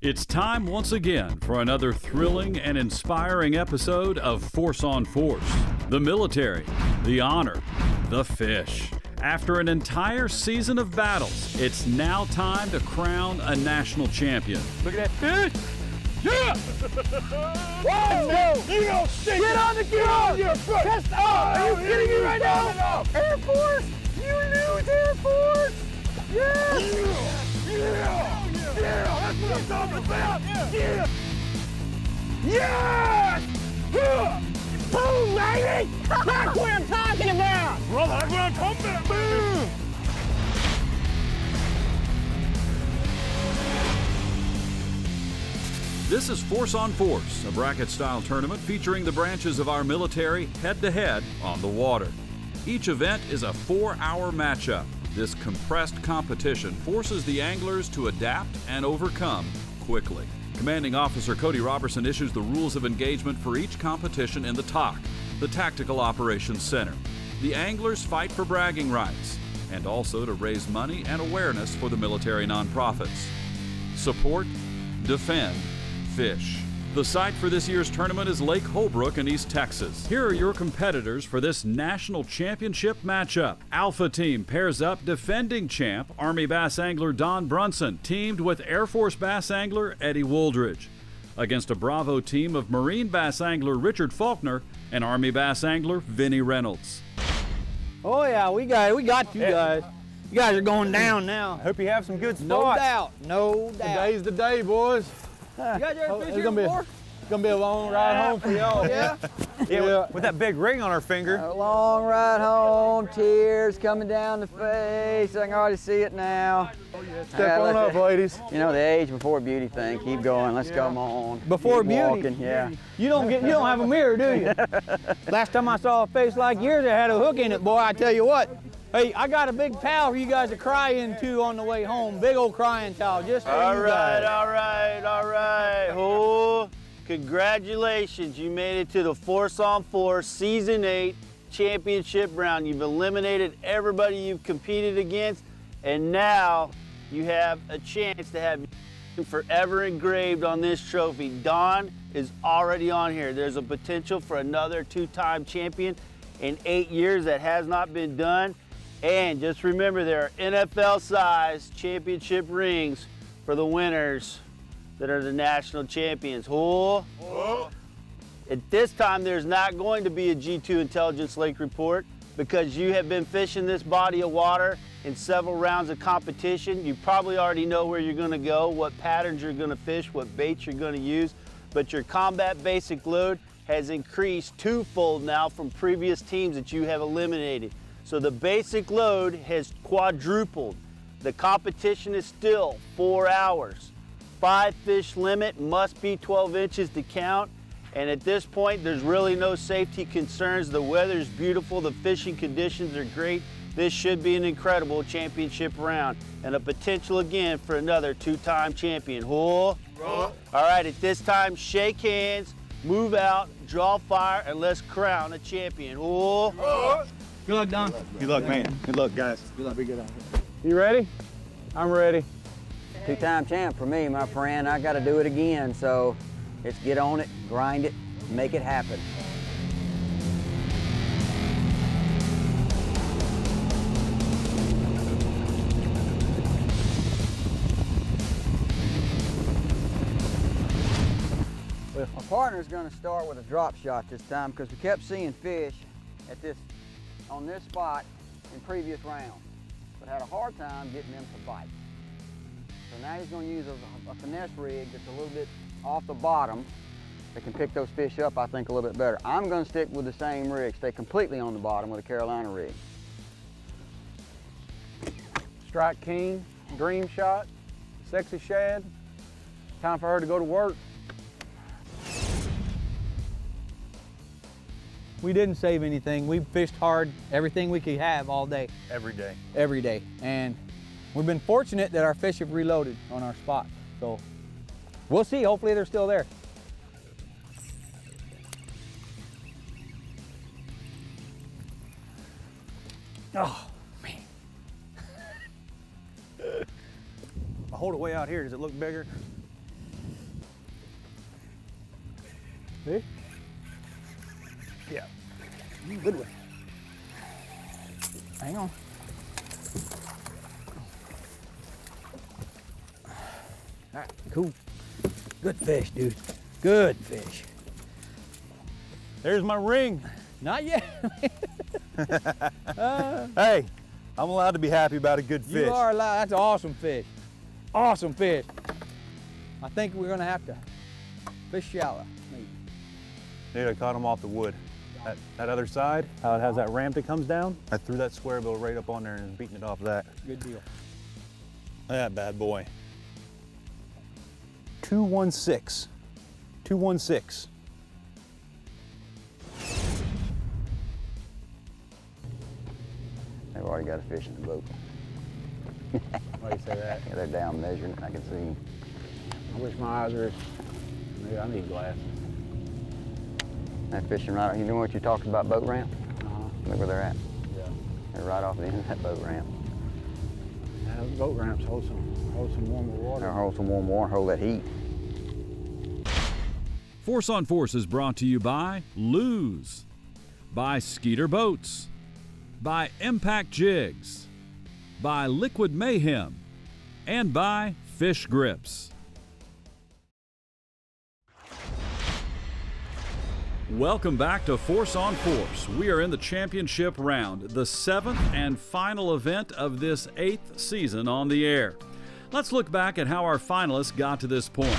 It's time once again for another thrilling and inspiring episode of Force on Force. The military, the honor, the fish. After an entire season of battles, it's now time to crown a national champion. Look at that fish! Yeah! Whoa! No! You don't stick! Get on the ground! Test off! Are you kidding me right now? Air Force! You lose, Air Force! Yeah! Yeah! Yeah! That's what I'm talking about! Yeah! Yes! Boom, baby! That's what I'm talking about! Brother, that's what I'm talking about! Boom! This is Force on Force, a bracket-style tournament featuring the branches of our military head-to-head on the water. Each event is a 4-hour matchup. This compressed competition forces the anglers to adapt and overcome quickly. Commanding Officer Cody Robertson issues the rules of engagement for each competition in the TOC, the Tactical Operations Center. The anglers fight for bragging rights and also to raise money and awareness for the military nonprofits. Support, defend, fish. The site for this year's tournament is Lake Holbrook in East Texas. Here are your competitors for this national championship matchup. Alpha Team pairs up defending champ Army bass angler Don Brunson, teamed with Air Force bass angler Eddie Wooldridge, against a Bravo team of Marine bass angler Richard Faulkner and Army bass angler Vinnie Reynolds. Oh yeah, we got you guys. You guys are going down now. Hope you have some good spots. No doubt, no doubt. Today's the day, boys. You guys ever fish It's here gonna before? It's gonna be a long ride home for y'all. Yeah. Yeah. With that big ring on our finger. A long ride home, tears coming down the face. I can already see it now. Step on up, ladies. You know the age before beauty thing. Keep going. Let's come on. Before Keep beauty? walking, yeah. You don't have a mirror, do you? Last time I saw a face like yours that had a hook in it, boy, I tell you what. Hey, I got a big towel for you guys to cry into on the way home. Big old crying towel, just for you guys. All right. Oh, congratulations. You made it to the Force on Force Season 8 Championship round. You've eliminated everybody you've competed against, and now you have a chance to have forever engraved on this trophy. Don is already on here. There's a potential for another 2-time champion in 8 years that has not been done. And just remember, there are NFL-sized championship rings for the winners that are the national champions. At this time, there's not going to be a G2 Intelligence Lake report because you have been fishing this body of water in several rounds of competition. You probably already know where you're going to go, what patterns you're going to fish, what baits you're going to use, but your combat basic load has increased twofold now from previous teams that you have eliminated. So the basic load has quadrupled. The competition is still 4 hours. 5 fish limit, must be 12 inches to count. And at this point, there's really no safety concerns. The weather's beautiful, the fishing conditions are great. This should be an incredible championship round and a potential again for another 2-time champion. All right, at this time, shake hands, move out, draw fire, and let's crown a champion. Good luck, Don. Good luck, man. Good luck, guys. Good luck. Be good out here. You ready? I'm ready. 2-time champ for me, my friend. I got to do it again, so let's get on it, grind it, make it happen. My partner's going to start with a drop shot this time because we kept seeing fish on this spot in previous rounds, but had a hard time getting them to bite. So now he's going to use a finesse rig that's a little bit off the bottom that can pick those fish up, I think, a little bit better. I'm going to stick with the same rig, stay completely on the bottom with a Carolina rig. Strike King, dream shot, sexy shad. Time for her to go to work. We didn't save anything. We fished hard, everything we could have all day. Every day. Every day. And we've been fortunate that our fish have reloaded on our spots. So we'll see. Hopefully they're still there. Oh, man. I hold it way out here. Does it look bigger? See? Yeah. Good one. Hang on. All right, cool. Good fish, dude. Good fish. There's my ring. Not yet. Hey, I'm allowed to be happy about a good fish. You are allowed. That's an awesome fish. Awesome fish. I think we're gonna have to fish shallow, maybe. Dude, I caught him off the wood. That other side, how it has that ramp that comes down, I threw that square bill right up on there and was beating it off that. Good deal. Look at that bad boy. 216. 216. They've already got a fish in the boat. Why do you say that? Yeah, they're down measuring it. I can see them. I wish my eyes were. Maybe I need glasses. They're fishing right. You know what you talked about, boat ramp? Look where they're at. Yeah. They're right off the end of that boat ramp. Yeah, those boat ramps hold some warmer water. They'll hold some warm water, hold that heat. Force on Force is brought to you by Lose, by Skeeter Boats, by Impact Jigs, by Liquid Mayhem, and by Fish Grips. Welcome back to Force on Force. We are in the championship round, the 7th and final event of this 8th season on the air. Let's look back at how our finalists got to this point.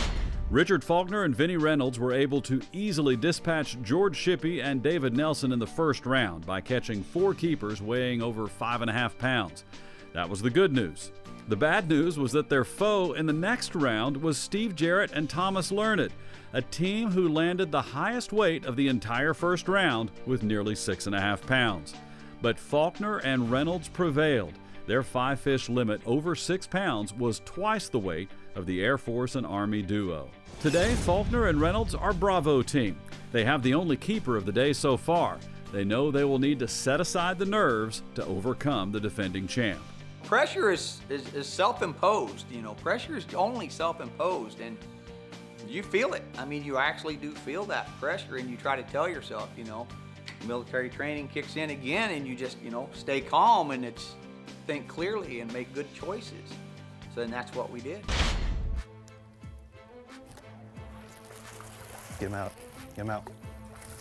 Richard Faulkner and Vinnie Reynolds were able to easily dispatch George Shippey and David Nelson in the first round by catching 4 keepers weighing over 5.5 pounds. That was the good news. The bad news was that their foe in the next round was Steve Jarrett and Thomas Learned, a team who landed the highest weight of the entire first round with nearly 6.5 pounds. But Faulkner and Reynolds prevailed. Their 5-fish limit over 6 pounds was twice the weight of the Air Force and Army duo. Today, Faulkner and Reynolds are Bravo team. They have the only keeper of the day so far. They know they will need to set aside the nerves to overcome the defending champ. Pressure is self-imposed, you know. Pressure is only self-imposed, and you feel it. I mean, you actually do feel that pressure, and you try to tell yourself, you know, military training kicks in again, and you just, you know, stay calm and think clearly and make good choices. So then that's what we did. Get him out. Get him out.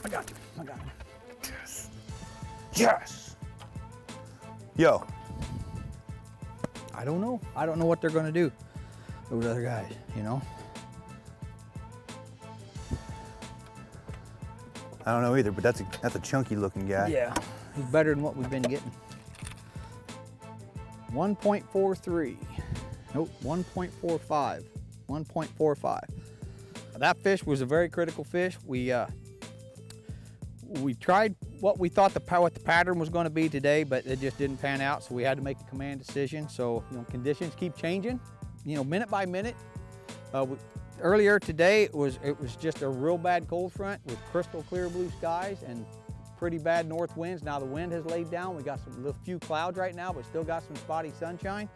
I got you. I got you. Yes. Yes. Yo. I don't know. I don't know what they're going to do, those other guys, you know? I don't know either, but that's a chunky looking guy. Yeah, he's better than what we've been getting. 1.43. Nope, 1.45. 1.45. That fish was a very critical fish. We tried what we thought what the pattern was going to be today, but it just didn't pan out, so we had to make a command decision. So, you know, conditions keep changing, you know, minute by minute. Earlier today, it was just a real bad cold front with crystal clear blue skies and pretty bad north winds. Now the wind has laid down. We got a few clouds right now, but still got some spotty sunshine.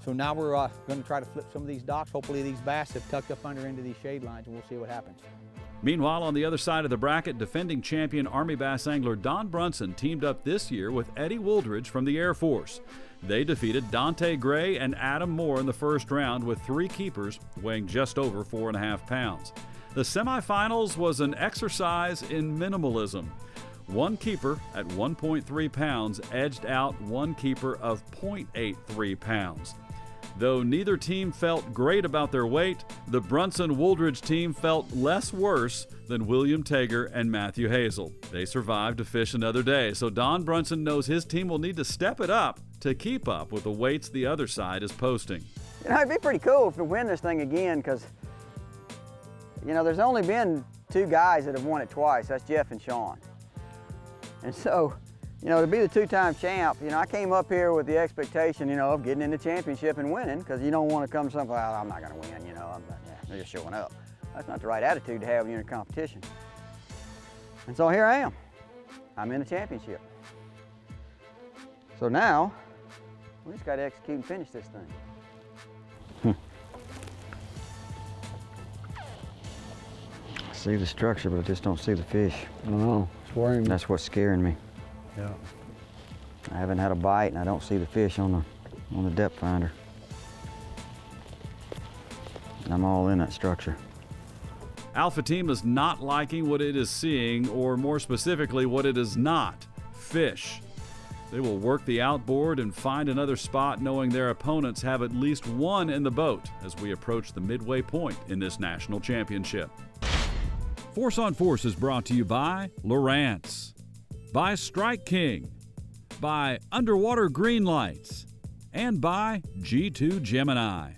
So now we're going to try to flip some of these docks. Hopefully these bass have tucked up under into these shade lines, and we'll see what happens. Meanwhile, on the other side of the bracket, defending champion Army bass angler Don Brunson teamed up this year with Eddie Wooldridge from the Air Force. They defeated Dante Gray and Adam Moore in the first round with 3 keepers weighing just over 4.5 pounds. The semifinals was an exercise in minimalism. One keeper at 1.3 pounds edged out one keeper of 0.83 pounds. Though neither team felt great about their weight, the Brunson-Wooldridge team felt less worse than William Tager and Matthew Hazel. They survived to fish another day, so Don Brunson knows his team will need to step it up to keep up with the weights the other side is posting. You know, it'd be pretty cool if we win this thing again, because, you know, there's only been 2 guys that have won it twice. That's Jeff and Sean. And so, you know, to be the 2-time champ, you know, I came up here with the expectation, you know, of getting in the championship and winning, because you don't want to come to something, well, I'm not going to win, you know, they're just showing up. That's not the right attitude to have when you're in a competition. And so here I am. I'm in the championship. So now, we just got to execute and finish this thing. see the structure, but I just don't see the fish. I don't know. It's worrying me. That's what's scaring me. Yeah. I haven't had a bite, and I don't see the fish on the depth finder. I'm all in that structure. Alpha Team is not liking what it is seeing, or more specifically, what it is not: fish. They will work the outboard and find another spot, knowing their opponents have at least one in the boat as we approach the midway point in this national championship. Force on Force is brought to you by Lowrance, by Strike King, by Underwater Green Lights, and by G2 Gemini.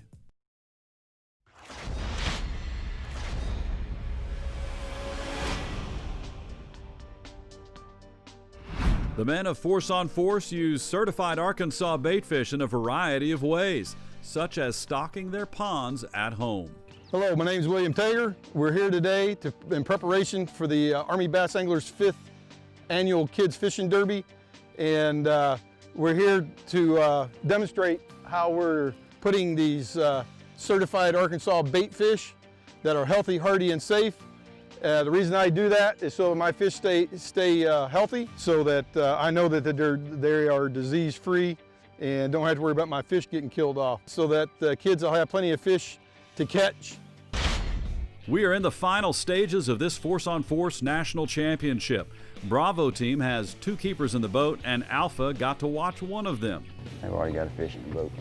The men of Force on Force use certified Arkansas baitfish in a variety of ways, such as stocking their ponds at home. Hello, my name is William Tager. We're here today in preparation for the Army Bass Anglers 5th Annual Kids Fishing Derby. And we're here to demonstrate how we're putting these certified Arkansas bait fish that are healthy, hardy, and safe. The reason I do that is so that my fish stay healthy, so that I know that they are disease-free and don't have to worry about my fish getting killed off, so that the kids will have plenty of fish to catch. We are in the final stages of this Force on Force National Championship. Bravo team has 2 keepers in the boat, and Alpha got to watch one of them. They've already got a fish in the boat.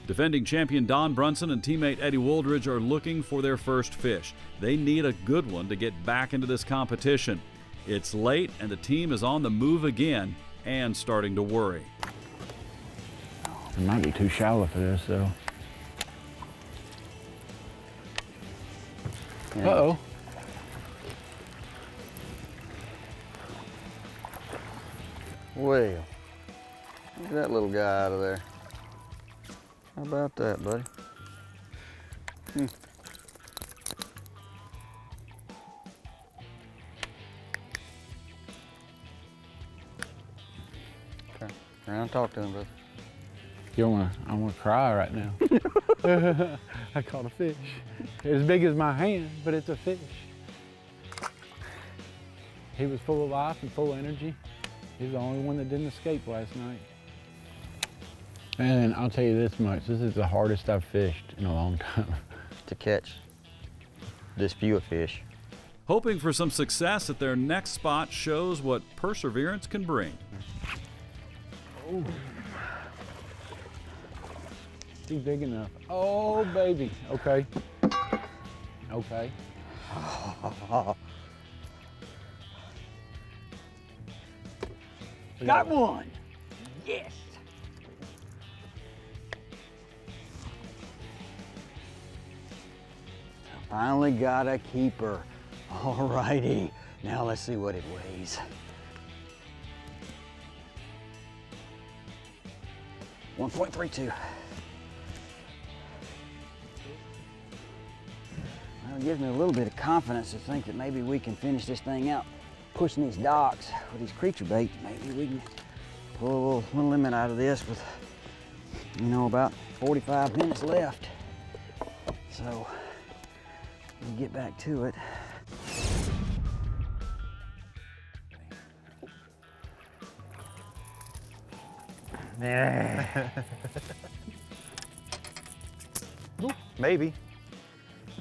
Defending champion Don Brunson and teammate Eddie Wooldridge are looking for their first fish. They need a good one to get back into this competition. It's late and the team is on the move again and starting to worry. It might be too shallow for this, though. Yeah. Uh-oh. Well, look at that little guy out of there. How about that, buddy? Okay, around, talk to him, brother. I want to cry right now. I caught a fish. As big as my hand, but it's a fish. He was full of life and full of energy. He's the only one that didn't escape last night. And I'll tell you this much, this is the hardest I've fished in a long time. To catch this few of fish. Hoping for some success at their next spot shows what perseverance can bring. Oh. He's big enough. Oh, baby. Okay. Okay. Got one. Yes. Finally got a keeper. All righty. Now let's see what it weighs. .32. Well, it gives me a little bit of confidence to think that maybe we can finish this thing out pushing these docks with these creature baits. Maybe we can pull a little limit out of this with, you know, about 45 minutes left. So we'll get back to it. Maybe.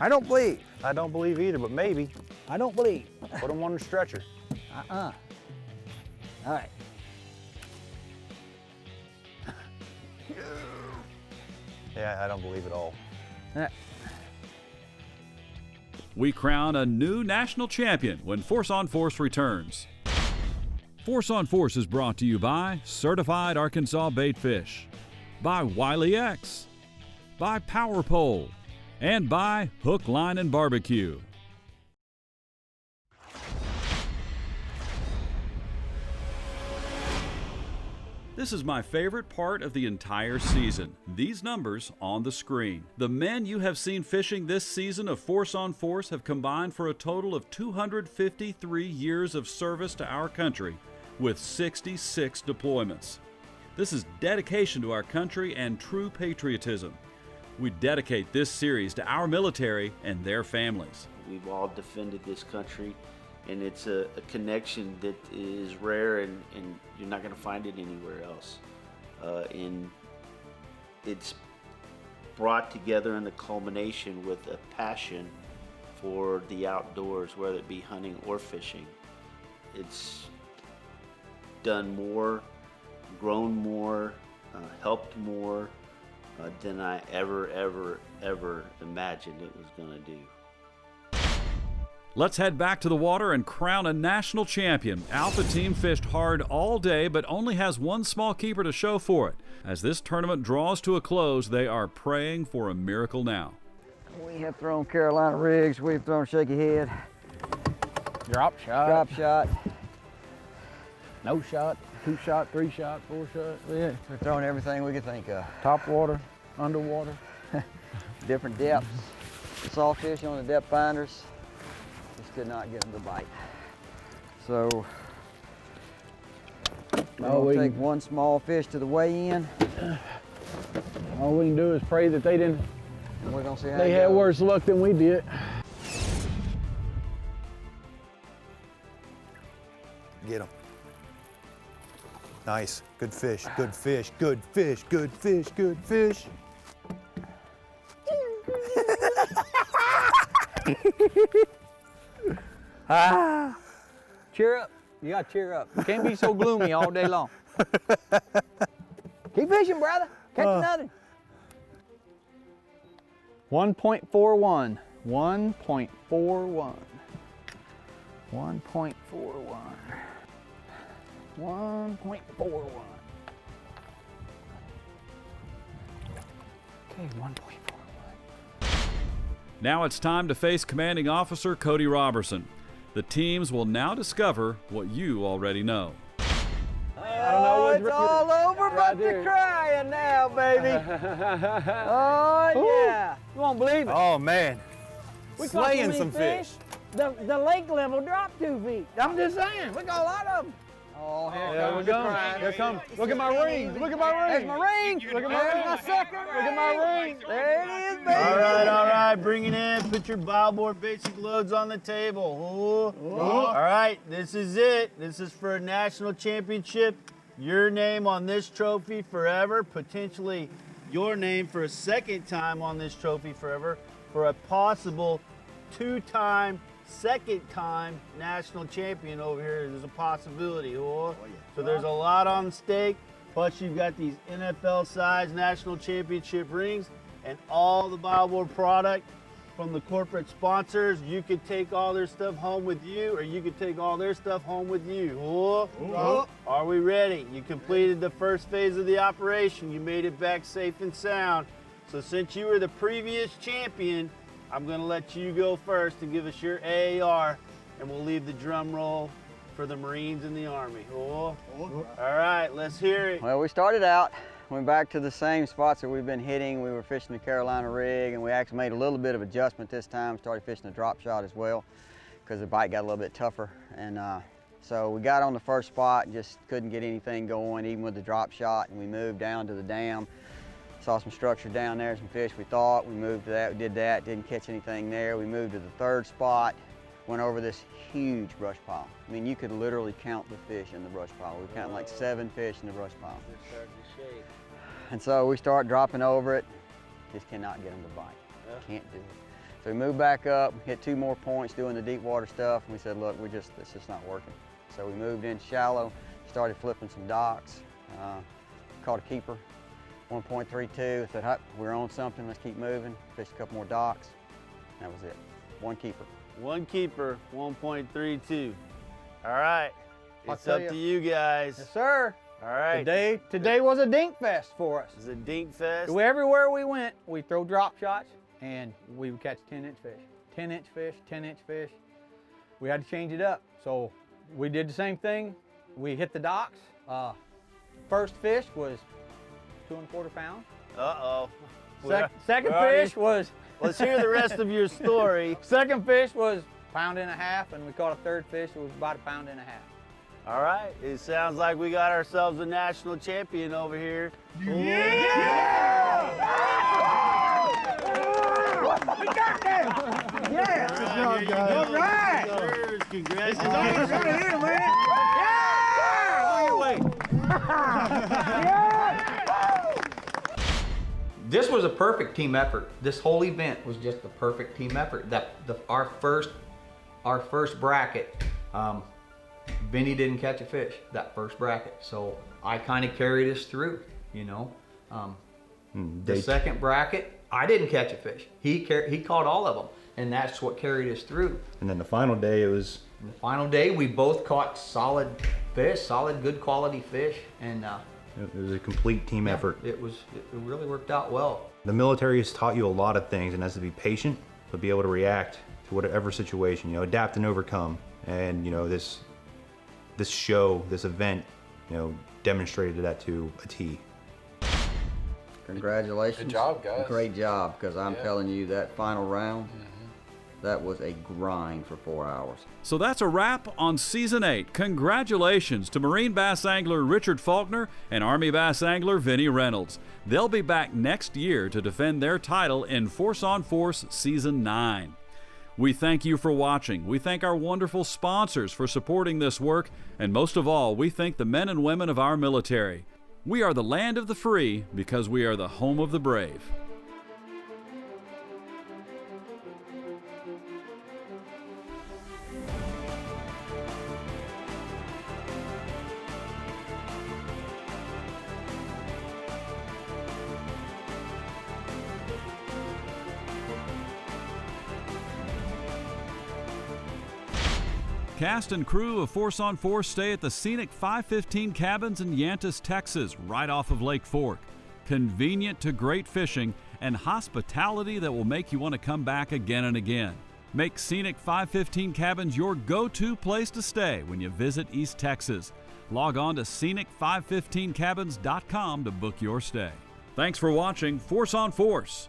I don't believe. I don't believe either, but maybe. I don't believe. Put them on the stretcher. All right. Yeah, I don't believe it all. We crown a new national champion when Force on Force returns. Force on Force is brought to you by Certified Arkansas Baitfish, by Wiley X, by Power Pole, and by Hook, Line, and Barbecue. This is my favorite part of the entire season. These numbers on the screen. The men you have seen fishing this season of Force on Force have combined for a total of 253 years of service to our country, with 66 deployments. This is dedication to our country and true patriotism. We dedicate this series to our military and their families. We've all defended this country, and it's a connection that is rare, and you're not going to find it anywhere else. And it's brought together in the culmination with a passion for the outdoors, whether it be hunting or fishing. It's done more, grown more, helped more than I ever imagined it was going to do. Let's head back to the water and crown a national champion. Alpha Team fished hard all day, but only has one small keeper to show for it. As this tournament draws to a close, they are praying for a miracle now. We have thrown Carolina rigs, we've thrown shaky head, Drop shot. drop shot. No shot. 2 shot, 3 shot, 4 shot. Yeah. We've thrown everything we could think of. Top water, underwater. Different depths. Sawfish on the depth finders. Just could not get them to bite. So we'll take one small fish to the weigh-in. All we can do is pray that they didn't. And we're gonna see how They it had goes. worse luck than we did. Get him. Nice. Good fish. Good fish. Good fish. Good fish. Good fish. Cheer up. You gotta cheer up. Can't be so gloomy all day long. Keep fishing, brother. Catch another. 1.41. 1.41. 1.41. 1.41. Okay, 1.41. Now it's time to face Commanding Officer Cody Robertson. The teams will now discover what you already know. I don't know It's all over but the crying now, baby. Oh, yeah. You won't believe it. Oh, man. We caught Slaying so many some fish. The lake level dropped 2 feet. I'm just saying, we got a lot of them. Oh, here There we comes the go. crying. Here comes. Look at my rings. Look at my rings. There's my ring. Look at my There's ring. my second Look at my ring. There it is, baby. All right, bring it in. Put your bowboard basic loads on the table. Ooh. All right, this is it. This is for a national championship. Your name on this trophy forever, potentially your name for a second time on this trophy forever, for a possible 2-time, second-time national champion over here. There's a possibility. So there's a lot on stake. Plus you've got these NFL-sized national championship rings and all the bowboard product from the corporate sponsors. You could take all their stuff home with you, or you could take all their stuff home with you. Are we ready? You completed the first phase of the operation. You made it back safe and sound. So since you were the previous champion, I'm gonna let you go first and give us your AAR, and we'll leave the drum roll for the Marines and the Army. All right, let's hear it. Well, we started out, went back to the same spots that we've been hitting. We were fishing the Carolina rig, and we actually made a little bit of adjustment this time. Started fishing the drop shot as well, because the bite got a little bit tougher. And so we got on the first spot and just couldn't get anything going, even with the drop shot, and we moved down to the dam. Saw some structure down there, some fish we thought. We moved to that, we did that, didn't catch anything there. We moved to the third spot, went over this huge brush pile. I mean, you could literally count the fish in the brush pile. We counted like 7 fish in the brush pile. And so we start dropping over it, just cannot get them to bite. Can't do it. So we moved back up, hit 2 more points doing the deep water stuff, and we said, look, it's just not working. So we moved in shallow, started flipping some docks, caught a keeper, 1.32, said, "Hup, we're on something, let's keep moving." Fished a couple more docks, that was it. 1 keeper. 1 keeper, 1.32. All right, it's tell up you. to you guys. Yes, sir. All right. Today was a dink fest for us. This is a dink fest. Everywhere we went, we throw drop shots, and we would catch 10-inch fish. 10-inch fish, 10-inch fish. We had to change it up. So we did the same thing. We hit the docks. First fish was 2 1/4 pounds. Uh-oh. Second we're already- fish was, Let's hear the rest of your story. second fish was 1.5 pounds, and we caught a third fish that was about 1.5 pounds. All right, it sounds like we got ourselves a national champion over here. job, guys. All right. Congratulations. Right here, man. This was a perfect team effort. This whole event was just a perfect team effort. Our first bracket, Vinny didn't catch a fish that first bracket, so I kind of carried us through, you know. The second bracket, I didn't catch a fish. He caught all of them, and that's what carried us through. And then the final day, The final day, we both caught solid fish, solid, good quality fish, and it was a complete team effort. It really worked out well. The military has taught you a lot of things, and that's to be patient, but be able to react to whatever situation, adapt and overcome. And this show, this event, demonstrated that to a T. Congratulations. Good job, guys. Great job, because I'm telling you, that final round, that was a grind for 4 hours. So that's a wrap on Season 8. Congratulations to Marine bass angler Richard Faulkner and Army bass angler Vinny Reynolds. They'll be back next year to defend their title in Force on Force Season 9. We thank you for watching. We thank our wonderful sponsors for supporting this work, and most of all, we thank the men and women of our military. We are the land of the free because we are the home of the brave. Cast and crew of Force on Force stay at the scenic 515 Cabins in Yantis, Texas, right off of Lake Fork. Convenient to great fishing and hospitality that will make you want to come back again and again. Make Scenic 515 Cabins your go-to place to stay when you visit East Texas. Log on to scenic515cabins.com to book your stay. Thanks for watching Force on Force.